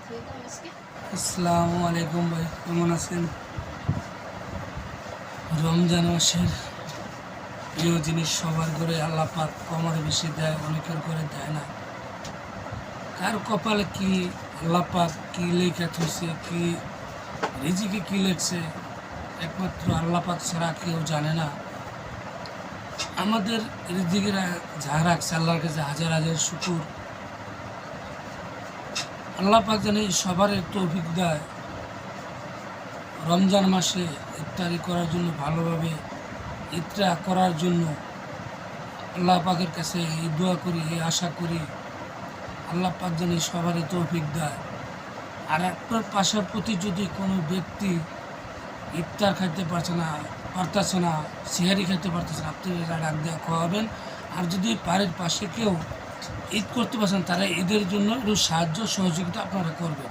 আসসালামু আলাইকুম ভাই, কেমন আছেন? রমজান মাসের প্রিয় জিনিস সবার করে আল্লাহ পাক কমারে বেশি দেয়, অনেকের করে দেয় না। কার কপালে কি আল্লাহ পাক কি লেখা থইছে, কি রিজিকে কি লেখছে, একমাত্র আল্লাহ পাক ছাড়া কেউ জানে না। আমাদের রিজিকের যা রাখছে আল্লাহর কাছে হাজার হাজার শুকুর। আল্লাহ পাক জানে সবার একটু অভিজ্ঞতা রমজান মাসে ইফতারি করার জন্য, ভালোভাবে ইফতার করার জন্য আল্লাহ পাকের কাছে এই দোয়া করি, এই আশা করি আল্লাহ পাক জানি সবারই তৌফিক দেয়। আর আপনার পাশার প্রতি যদি কোনো ব্যক্তি ইফতার খাইতে পারতেছে না, সিহারি খেতে পারতেছে না, আপনি এরা ডাক দেওয়া খাওয়াবেন। আর যদি বাড়ির পাশে কেউ ঈদ করতে পারছেন, তারা ঈদের জন্য একটু সাহায্য সহযোগিতা আপনারা করবেন।